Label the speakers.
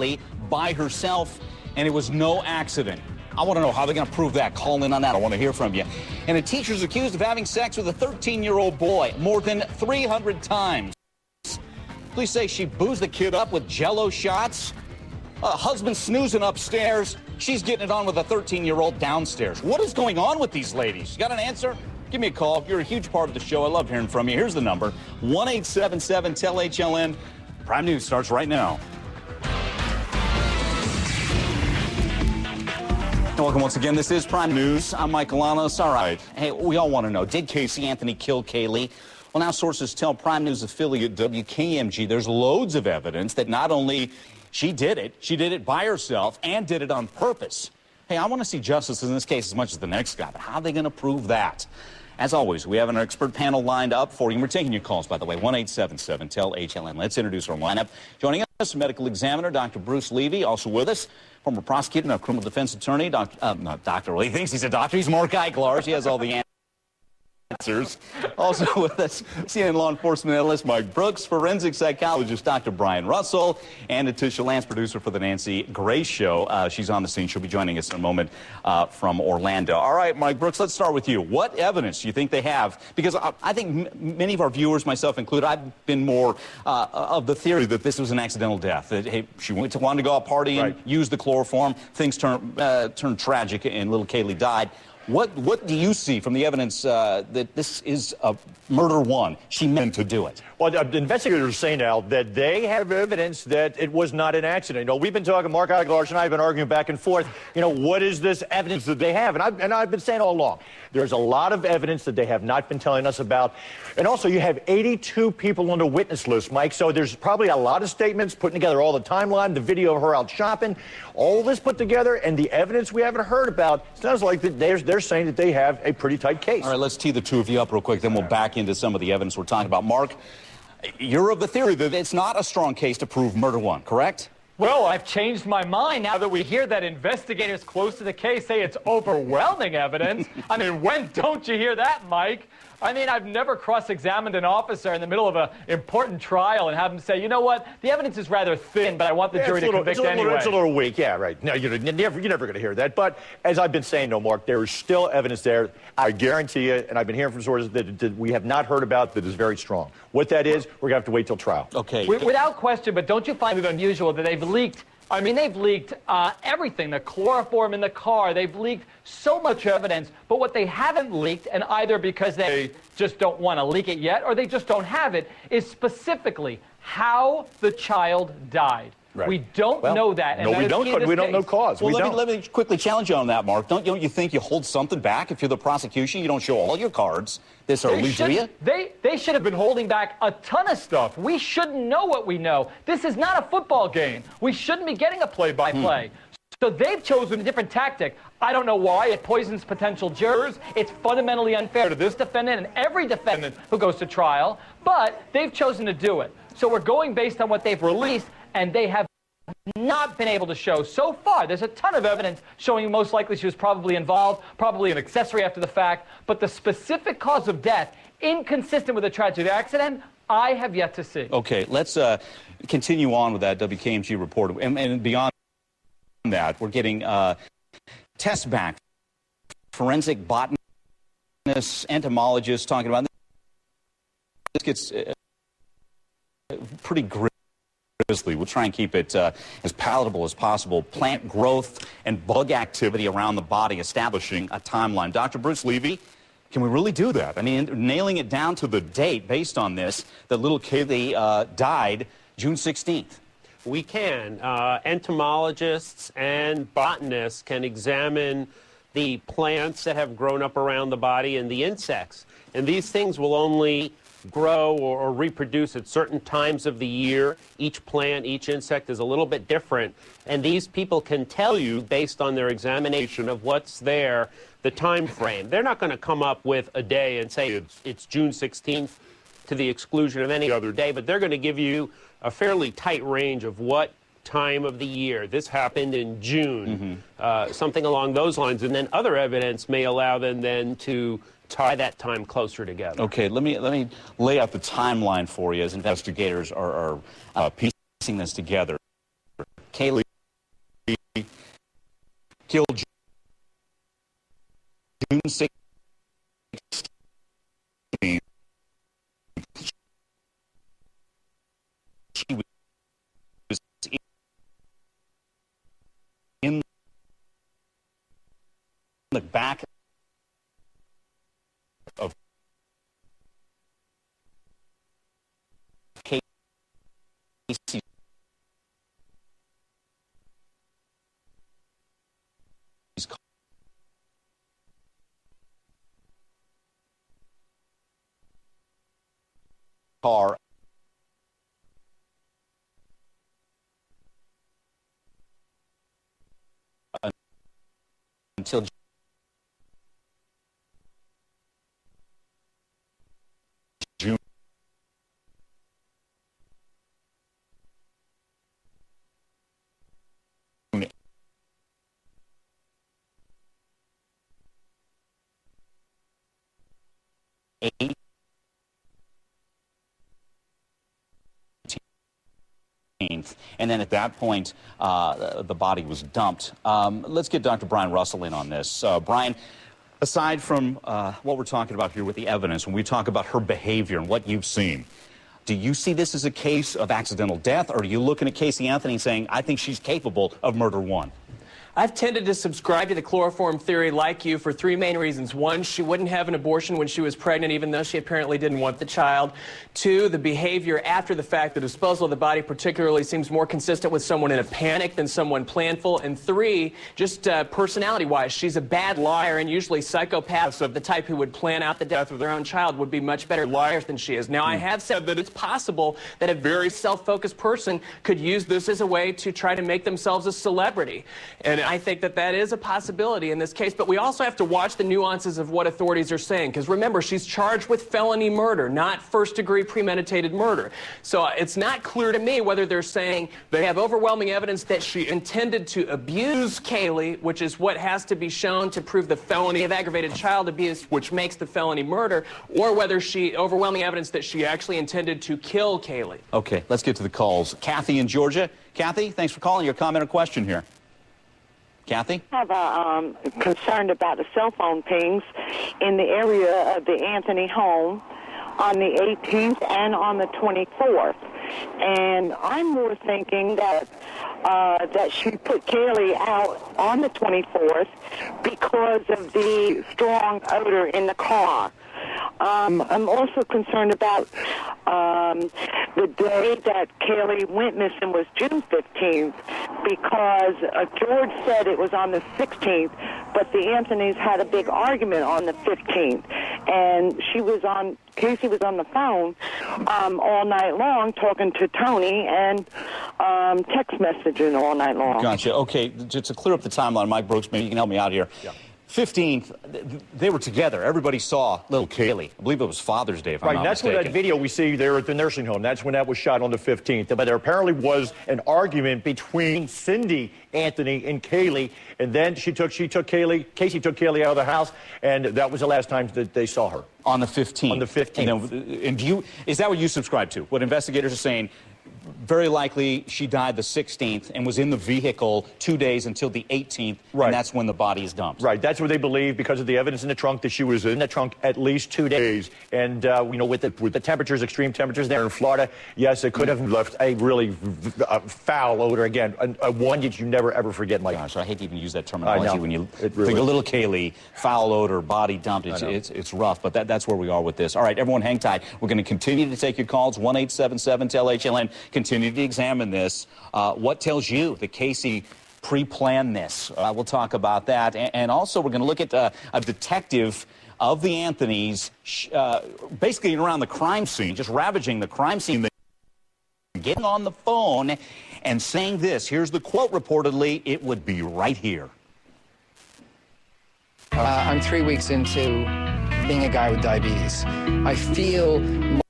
Speaker 1: Kaylee by herself, and it was no accident. I want to know how they're going to prove that. Call in on that. I want to hear from you. And a teacher's accused of having sex with a 13-year-old boy more than 300 times. Police say she boozed the kid up with Jell-O shots. Husband snoozing upstairs. She's getting it on with a 13-year-old downstairs. What is going on with these ladies? You got an answer? Give me a call. You're a huge part of the show. I love hearing from you. Here's the number, 1-877-TEL-HLN. Prime News starts right now. Welcome once again. This is Prime News. I'm Mike Alanos. All right. Hey, we all want to know, did Casey Anthony kill Kaylee? Well, now sources tell Prime News affiliate WKMG there's loads of evidence that not only she did it by herself and did it on purpose. Hey, I want to see justice in this case as much as the next guy, but how are they going to prove that? As always, we have an expert panel lined up for you. We're taking your calls, by the way, 1-877-TEL-HLN. Let's introduce our lineup. Joining us, medical examiner Dr. Bruce Levy, also with us, former prosecutor, now criminal defense attorney, not doctor, well, he thinks he's a doctor. He's Mark Eiglarz. He has all the answers. Also with us, CNN law enforcement analyst Mike Brooks, forensic psychologist Dr. Brian Russell, and Natisha Lance, producer for the Nancy Grace Show. She's on the scene. She'll be joining us in a moment from Orlando. All right, Mike Brooks, let's start with you. What evidence do you think they have? Because I think many of our viewers, myself included, I've been more of the theory that this was an accidental death. That, hey, she wanted to go out partying, right, use the chloroform, things turned tragic, and little Kaylee died. What do you see from the evidence that this is a murder one? She meant to do it.
Speaker 2: Well, the investigators say now that they have evidence that it was not an accident. You know, we've been talking, Mark Eiglarz and I have been arguing back and forth. You know, what is this evidence that they have? And I've been saying all along, there's a lot of evidence that they have not been telling us about. And also, you have 82 people on the witness list, Mike. So there's probably a lot of statements, putting together all the timeline, the video of her out shopping, all this put together, and the evidence we haven't heard about. Sounds like that they're saying that they have a pretty tight case.
Speaker 1: All right, let's tee the two of you up real quick, then we'll back into some of the evidence we're talking about. Mark, you're of the theory that it's not a strong case to prove murder one, correct?
Speaker 3: Well, I've changed my mind now that we hear that investigators close to the case say it's overwhelming evidence. I mean, when don't you hear that, Mike? I mean, I've never cross-examined an officer in the middle of an important trial and have him say, you know what, the evidence is rather thin, but I want the jury to convict anyway.
Speaker 2: It's a little weak, yeah, right. No, you're never going to hear that. But as I've been saying, Mark, there is still evidence there. I guarantee you, and I've been hearing from sources that we have not heard about that is very strong. What that is, we're going to have to wait till trial.
Speaker 1: Okay.
Speaker 3: Without question, but don't you find it unusual that they've leaked? I mean, they've leaked everything, the chloroform in the car. They've leaked so much evidence. But what they haven't leaked, and either because they just don't want to leak it yet or they just don't have it, is specifically how the child died. Right. We don't know that.
Speaker 2: And no, we don't. We don't know cause.
Speaker 1: Well, let me quickly challenge you on that, Mark. Don't you think you hold something back if you're the prosecution? You don't show all your cards this early, do you?
Speaker 3: They should have been holding back a ton of stuff. We shouldn't know what we know. This is not a football game. We shouldn't be getting a play-by-play. So they've chosen a different tactic. I don't know why. It poisons potential jurors. It's fundamentally unfair to this defendant and every defendant who goes to trial. But they've chosen to do it. So we're going based on what they've released, and they have not been able to show so far. There's a ton of evidence showing most likely she was probably involved, probably an accessory after the fact, but the specific cause of death, inconsistent with a tragic accident, I have yet to see.
Speaker 1: Okay, let's continue on with that WKMG report. And beyond that, we're getting tests back. Forensic botanists, entomologists talking about this. Gets pretty grisly. We'll try and keep it as palatable as possible. Plant growth and bug activity around the body, establishing a timeline. Dr. Bruce Levy, can we really do that? I mean, nailing it down to the date based on this, that little Kaylee died June 16th.
Speaker 4: We can. Entomologists and botanists can examine the plants that have grown up around the body and the insects. And these things will only grow or reproduce at certain times of the year. Each plant, each insect is a little bit different. And these people can tell you, based on their examination of what's there, the time frame. They're not going to come up with a day and say it's June 16th to the exclusion of any other day, but they're going to give you a fairly tight range of what time of the year. This happened in June, something along those lines. And then other evidence may allow them then to tie that time closer together.
Speaker 1: Okay, let me lay out the timeline for you as investigators are piecing this together. Kaylee killed June 16th. She was in the back of Casey's car until June 18th. And then at that point, the body was dumped. Let's get Dr. Brian Russell in on this. Brian, aside from what we're talking about here with the evidence, when we talk about her behavior and what you've seen, do you see this as a case of accidental death, or are you looking at Casey Anthony saying, I think she's capable of murder one?
Speaker 5: I've tended to subscribe to the chloroform theory like you for three main reasons. One, she wouldn't have an abortion when she was pregnant, even though she apparently didn't want the child. Two, the behavior after the fact, the disposal of the body particularly, seems more consistent with someone in a panic than someone planful. And three, just personality-wise, she's a bad liar, and usually psychopaths of the type who would plan out the death of their own child would be much better liars than she is. Now, I have said that it's possible that a very self-focused person could use this as a way to try to make themselves a celebrity. And I think that that is a possibility in this case, but we also have to watch the nuances of what authorities are saying, because remember, she's charged with felony murder, not first-degree premeditated murder. So it's not clear to me whether they're saying they have overwhelming evidence that she intended to abuse Kaylee, which is what has to be shown to prove the felony of aggravated child abuse, which makes the felony murder, or whether overwhelming evidence that she actually intended to kill Kaylee.
Speaker 1: Okay, let's get to the calls. Kathy in Georgia. Kathy, thanks for calling. Your comment or question here. Kathy?
Speaker 6: I have concerned about the cell phone pings in the area of the Anthony home on the 18th and on the 24th. And I'm more thinking that that she put Kaylee out on the 24th because of the strong odor in the car. I'm also concerned about the day that Kaylee went missing was June 15th, because George said it was on the 16th, but the Anthonys had a big argument on the 15th, and Casey was on the phone all night long talking to Tony and text messaging all night long.
Speaker 1: Gotcha. Okay, just to clear up the timeline, Mike Brooks, maybe you can help me out here. Yeah. 15th, they were together. Everybody saw little Kaylee. I believe it was Father's Day, if I'm not
Speaker 2: that's
Speaker 1: mistaken.
Speaker 2: When that video we see there at the nursing home, that's when that was shot on the 15th. But there apparently was an argument between Cindy Anthony and Kaylee, and then Casey took Kaylee out of the house, and that was the last time that they saw her.
Speaker 1: On the 15th.
Speaker 2: On the 15th.
Speaker 1: And is that what you subscribe to? What investigators are saying? Very likely she died the 16th and was in the vehicle 2 days until the 18th, right. And that's when the body is dumped.
Speaker 2: Right, that's what they believe because of the evidence in the trunk that she was in the trunk at least 2 days. And, you know, with the temperatures, extreme temperatures there in Florida, yes, it could have left a really foul odor again, one that you never, ever forget, Mike.
Speaker 1: Gosh, I hate to even use that terminology when you think of little Kaylee, foul odor, body dumped. It's rough, but that's where we are with this. All right, everyone hang tight. We're going to continue to take your calls, 1-877-TEL-HLN. Continue to examine this. What tells you that Casey pre-planned this? We'll talk about that. And also, we're going to look at a detective of the Anthonys basically around the crime scene, just ravaging the crime scene, getting on the phone and saying this. Here's the quote reportedly. It would be right here.
Speaker 7: I'm 3 weeks into being a guy with diabetes. I feel